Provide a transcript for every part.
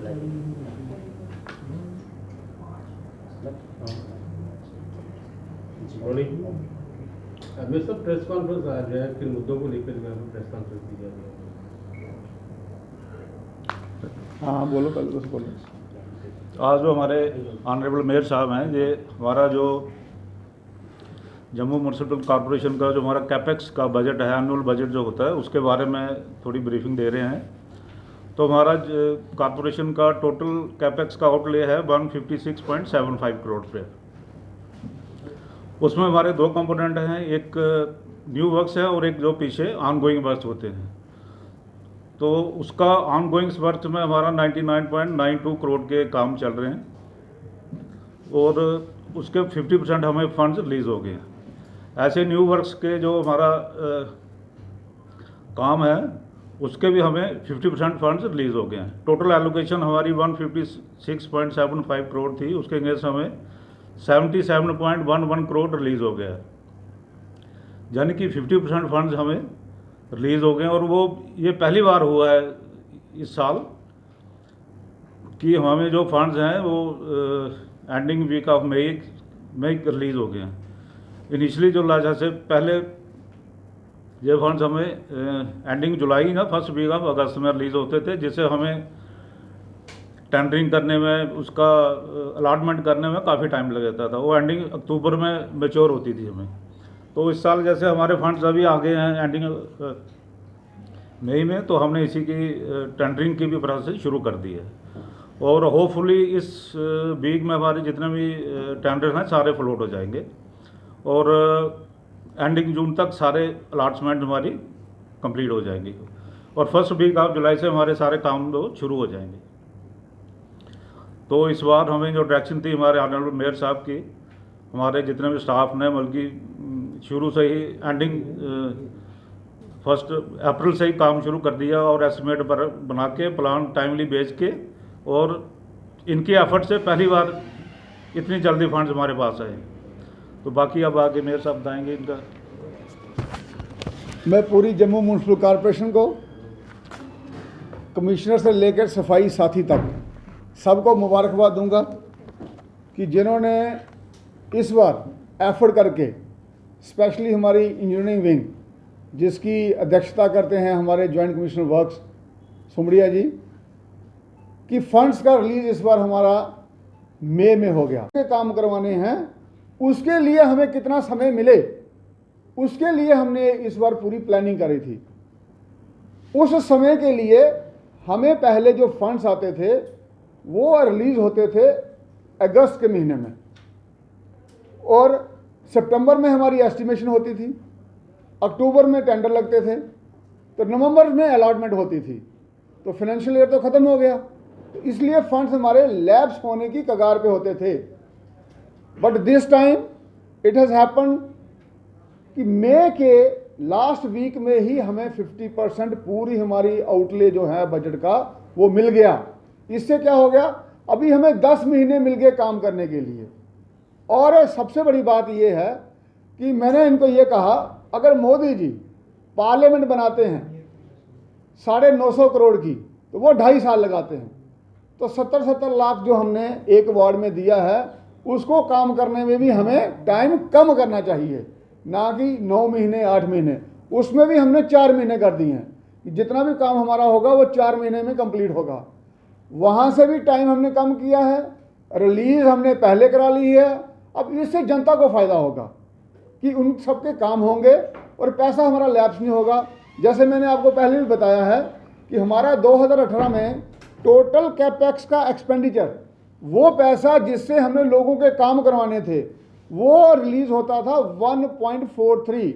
अभी सब press conference आ गया है, किन मुद्दों को लेकर प्रेस कॉन्फ्रेंस दी जा रही है? हाँ बोलो, पहले तो बोलो। आज जो हमारे ऑनरेबल मेयर साहब हैं, ये हमारा जो जम्मू म्यूनसिपल कॉरपोरेशन का जो हमारा कैपेक्स का बजट है, एनुअल बजट जो होता है, उसके बारे में थोड़ी ब्रीफिंग दे रहे हैं। तो हमारा कॉरपोरेशन का टोटल कैपेक्स का आउटले है 156.75 करोड़ रुपये। उसमें हमारे दो कंपोनेंट हैं, एक न्यू वर्क्स है और एक जो पीछे ऑनगोइंग वर्क्स होते हैं। तो उसका ऑनगोइंग वर्क में हमारा 99.92 करोड़ के काम चल रहे हैं और उसके 50% हमें फंड्स रिलीज़ हो गए हैं। ऐसे न्यू वर्क्स के जो हमारा काम है, उसके भी हमें 50% फंड्स रिलीज़ हो गए हैं। टोटल एलोकेशन हमारी 156.75 करोड़ थी, उसके अगेंस्ट हमें 77.11 करोड़ रिलीज़ हो गया है, यानी कि 50% फंड्स हमें रिलीज़ हो गए। और वो ये पहली बार हुआ है इस साल कि हमें जो फंड्स हैं वो ending week of May release हो गए हैं। इनिशियली जो जैसे पहले ये फंड्स हमें एंडिंग जुलाई ना फर्स्ट वीक ऑफ अगस्त में रिलीज़ होते थे, जिससे हमें टेंडरिंग करने में, उसका अलॉटमेंट करने में काफ़ी टाइम लग जाता था। वो एंडिंग अक्टूबर में मैच्योर होती थी हमें। तो इस साल जैसे हमारे फंड्स अभी आ गए हैं एंडिंग मई में, तो हमने इसी की टेंडरिंग की भी प्रोसेस शुरू कर दी है और होपफुली इस वीक में हमारे जितने भी टेंडर हैं सारे फ्लोट हो जाएंगे और एंडिंग जून तक सारे अलॉटमेंट हमारी कंप्लीट हो जाएंगी और फर्स्ट वीक ऑफ जुलाई से हमारे सारे काम तो शुरू हो जाएंगे। तो इस बार हमें जो डायरेक्शन थी हमारे ऑनरेबल मेयर साहब की, हमारे जितने भी स्टाफ ने बल्कि शुरू से ही एंडिंग 1 अप्रैल से ही काम शुरू कर दिया और एस्टिमेट पर बना के प्लान टाइमली भेज के, और इनके एफर्ट से पहली बार इतनी जल्दी फंड्स हमारे पास आए। तो बाकी अब आगे मेयर साहब बताएंगे इनका। मैं पूरी जम्मू म्यूनसिपल कॉरपोरेशन को, कमिश्नर से लेकर सफाई साथी तक सबको मुबारकबाद दूंगा कि जिन्होंने इस बार एफर्ट करके, स्पेशली हमारी इंजीनियरिंग विंग जिसकी अध्यक्षता करते हैं हमारे जॉइंट कमिश्नर वर्क्स सुमड़िया जी, कि फंड्स का रिलीज इस बार हमारा मई में हो गया। काम करवाने हैं, उसके लिए हमें कितना समय मिले, उसके लिए हमने इस बार पूरी प्लानिंग करी थी। उस समय के लिए हमें पहले जो फंड्स आते थे वो रिलीज होते थे अगस्त के महीने में और सितंबर में हमारी एस्टिमेशन होती थी, अक्टूबर में टेंडर लगते थे, तो नवंबर में अलॉटमेंट होती थी। तो फाइनेंशियल ईयर तो ख़त्म हो गया, तो इसलिए फंड्स हमारे लैप्स होने की कगार पे होते थे। But this time it has happen कि मई के लास्ट वीक में ही हमें 50% पूरी हमारी आउटले जो है बजट का वो मिल गया। इससे क्या हो गया, अभी हमें 10 महीने मिल गए काम करने के लिए। और सबसे बड़ी बात यह है कि मैंने इनको ये कहा, अगर मोदी जी पार्लियामेंट बनाते हैं 950 करोड़ की, तो वो 2.5 साल लगाते हैं। तो 70-70 लाख जो हमने एक वार्ड में दिया है, उसको काम करने में भी हमें टाइम कम करना चाहिए, ना कि 9 महीने 8 महीने। उसमें भी हमने 4 महीने कर दिए हैं कि जितना भी काम हमारा होगा वो 4 महीने में कंप्लीट होगा। वहाँ से भी टाइम हमने कम किया है, रिलीज़ हमने पहले करा ली है। अब इससे जनता को फ़ायदा होगा कि उन सबके काम होंगे और पैसा हमारा लैप्स नहीं होगा। जैसे मैंने आपको पहले भी बताया है कि हमारा 2018 में टोटल कैपेक्स का एक्सपेंडिचर, वो पैसा जिससे हमें लोगों के काम करवाने थे, वो रिलीज़ होता था 1.43,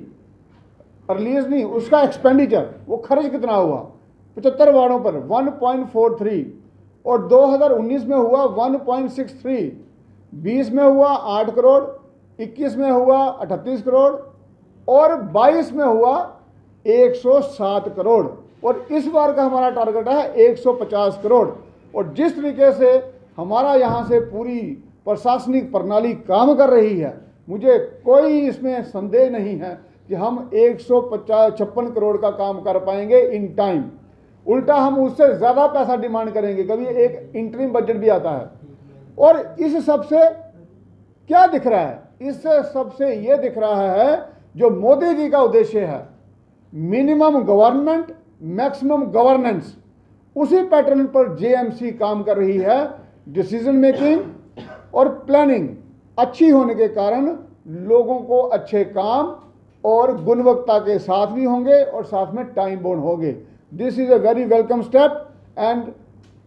रिलीज़ नहीं, उसका एक्सपेंडिचर, वो खर्च कितना हुआ 75 वार्डों पर 1.43, और 2019 में हुआ 1.63, 20 में हुआ 8 करोड़, 21 में हुआ 38 करोड़ और 22 में हुआ 107 करोड़, और इस बार का हमारा टारगेट है 150 करोड़। और जिस तरीके से हमारा यहाँ से पूरी प्रशासनिक प्रणाली काम कर रही है, मुझे कोई इसमें संदेह नहीं है कि हम 156 करोड़ का काम कर पाएंगे इन टाइम। उल्टा हम उससे ज़्यादा पैसा डिमांड करेंगे, कभी एक इंटरिम बजट भी आता है। और इस सब से क्या दिख रहा है? इस सब से ये दिख रहा है जो मोदी जी का उद्देश्य है, मिनिमम गवर्नमेंट मैक्सिमम गवर्नेंस, उसी पैटर्न पर जेएमसी काम कर रही है। डिसीजन मेकिंग और प्लानिंग अच्छी होने के कारण लोगों को अच्छे काम और गुणवत्ता के साथ भी होंगे और साथ में टाइम बाउंड होंगे। This is a very welcome step and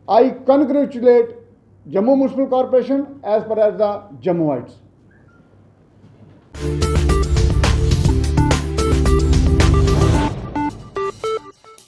I congratulate Jammu Municipal Corporation as per as the Jammuites.